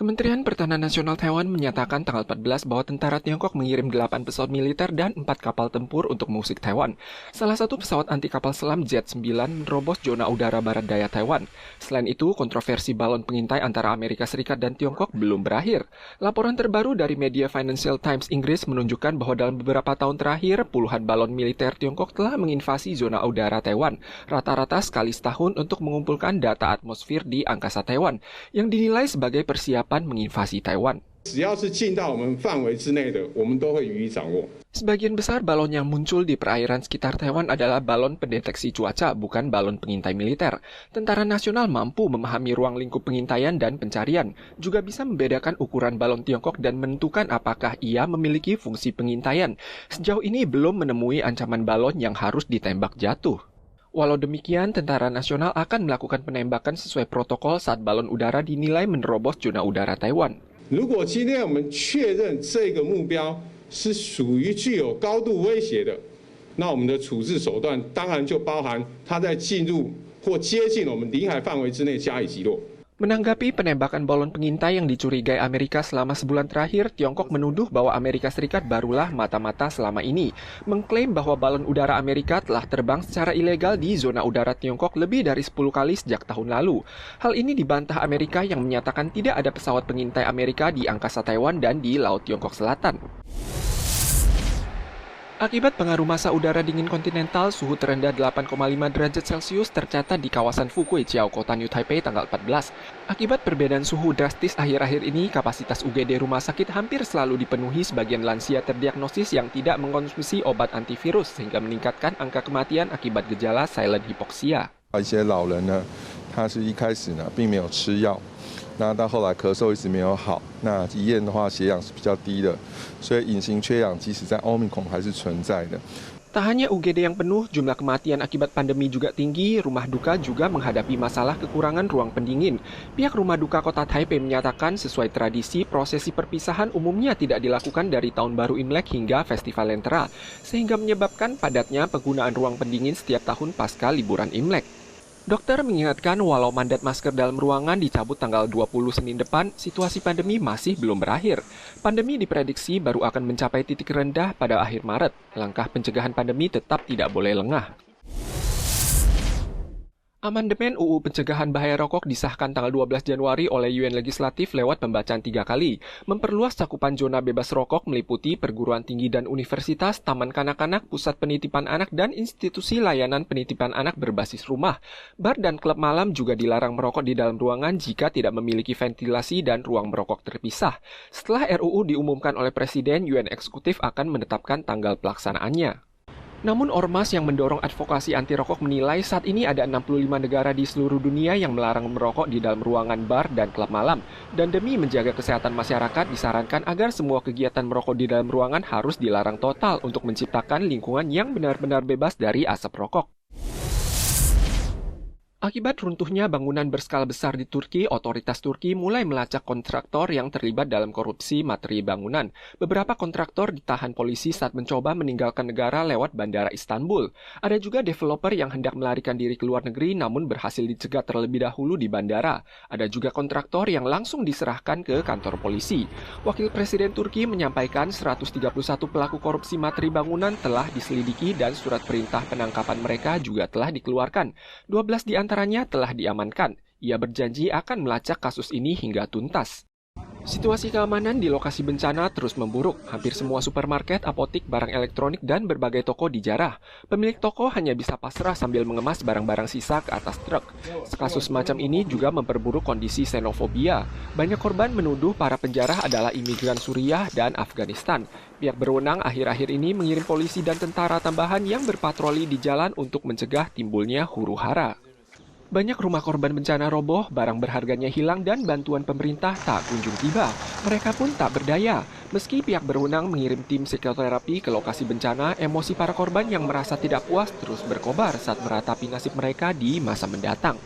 Kementerian Pertahanan Nasional Taiwan menyatakan tanggal 14 bahwa tentara Tiongkok mengirim 8 pesawat militer dan 4 kapal tempur untuk mengusik Taiwan. Salah satu pesawat anti kapal selam Z-9 menerobos zona udara barat daya Taiwan. Selain itu, kontroversi balon pengintai antara Amerika Serikat dan Tiongkok belum berakhir. Laporan terbaru dari media Financial Times Inggris menunjukkan bahwa dalam beberapa tahun terakhir, puluhan balon militer Tiongkok telah menginvasi zona udara Taiwan, rata-rata sekali setahun untuk mengumpulkan data atmosfer di angkasa Taiwan, yang dinilai sebagai persiapan menginvasi Taiwan. Sebagian besar balon yang muncul di perairan sekitar Taiwan adalah balon pendeteksi cuaca, bukan balon pengintai militer. Tentara nasional mampu memahami ruang lingkup pengintaian dan pencarian, juga bisa membedakan ukuran balon Tiongkok dan menentukan apakah ia memiliki fungsi pengintaian. Sejauh ini belum menemui ancaman balon yang harus ditembak jatuh. Walau demikian, tentara nasional akan melakukan penembakan sesuai protokol saat balon udara dinilai menerobos zona udara Taiwan. 如果今天我们确认这个目标是属于具有高度威胁的，那我们的处置手段当然就包含它在进入或接近我们领海范围之内加以击落。 Menanggapi penembakan balon pengintai yang dicurigai Amerika selama sebulan terakhir, Tiongkok menuduh bahwa Amerika Serikat barulah mata-mata selama ini, mengklaim bahwa balon udara Amerika telah terbang secara ilegal di zona udara Tiongkok lebih dari 10 kali sejak tahun lalu. Hal ini dibantah Amerika yang menyatakan tidak ada pesawat pengintai Amerika di angkasa Taiwan dan di Laut Tiongkok Selatan. Akibat pengaruh massa udara dingin kontinental, suhu terendah 8,5 derajat Celcius tercatat di kawasan Fukui, Chiao, kota New Taipei tanggal 14. Akibat perbedaan suhu drastis akhir-akhir ini, kapasitas UGD rumah sakit hampir selalu dipenuhi sebagian lansia terdiagnosis yang tidak mengkonsumsi obat antivirus sehingga meningkatkan angka kematian akibat gejala silent hypoxia. 那到后来咳嗽一直没有好，那一验的话血氧是比较低的，所以隐形缺氧即使在 Omicron 还是存在的。 Tak hanya UGD yang penuh, jumlah kematian akibat pandemi juga tinggi, rumah duka juga menghadapi masalah kekurangan ruang pendingin. Pihak rumah duka kota Taipei menyatakan sesuai tradisi, prosesi perpisahan umumnya tidak dilakukan dari Tahun Baru Imlek hingga Festival Lentera, sehingga menyebabkan padatnya penggunaan ruang pendingin setiap tahun pasca liburan Imlek. Dokter mengingatkan walau mandat masker dalam ruangan dicabut tanggal 20 Senin depan, situasi pandemi masih belum berakhir. Pandemi diprediksi baru akan mencapai titik rendah pada akhir Maret. Langkah pencegahan pandemi tetap tidak boleh lengah. Amandemen UU Pencegahan Bahaya Rokok disahkan tanggal 12 Januari oleh UN Legislatif lewat pembacaan 3 kali. Memperluas cakupan zona bebas rokok meliputi perguruan tinggi dan universitas, taman kanak-kanak, pusat penitipan anak, dan institusi layanan penitipan anak berbasis rumah. Bar dan klub malam juga dilarang merokok di dalam ruangan jika tidak memiliki ventilasi dan ruang merokok terpisah. Setelah RUU diumumkan oleh Presiden, UN Eksekutif akan menetapkan tanggal pelaksanaannya. Namun ormas yang mendorong advokasi anti rokok menilai saat ini ada 65 negara di seluruh dunia yang melarang merokok di dalam ruangan bar dan klub malam. Dan demi menjaga kesehatan masyarakat disarankan agar semua kegiatan merokok di dalam ruangan harus dilarang total untuk menciptakan lingkungan yang benar-benar bebas dari asap rokok. Akibat runtuhnya bangunan berskala besar di Turki, otoritas Turki mulai melacak kontraktor yang terlibat dalam korupsi materi bangunan. Beberapa kontraktor ditahan polisi saat mencoba meninggalkan negara lewat bandara Istanbul. Ada juga developer yang hendak melarikan diri ke luar negeri namun berhasil dicegat terlebih dahulu di bandara. Ada juga kontraktor yang langsung diserahkan ke kantor polisi. Wakil Presiden Turki menyampaikan 131 pelaku korupsi materi bangunan telah diselidiki dan surat perintah penangkapan mereka juga telah dikeluarkan. 12 di antaranya telah diamankan. Ia berjanji akan melacak kasus ini hingga tuntas. Situasi keamanan di lokasi bencana terus memburuk. Hampir semua supermarket, apotik, barang elektronik, dan berbagai toko dijarah. Pemilik toko hanya bisa pasrah sambil mengemas barang-barang sisa ke atas truk. Kasus semacam ini juga memperburuk kondisi xenofobia. Banyak korban menuduh para penjarah adalah imigran Suriah dan Afghanistan. Pihak berwenang akhir-akhir ini mengirim polisi dan tentara tambahan yang berpatroli di jalan untuk mencegah timbulnya huru-hara. Banyak rumah korban bencana roboh, barang berharganya hilang, dan bantuan pemerintah tak kunjung tiba. Mereka pun tak berdaya. Meski pihak berwenang mengirim tim psikoterapi ke lokasi bencana, emosi para korban yang merasa tidak puas terus berkobar saat meratapi nasib mereka di masa mendatang.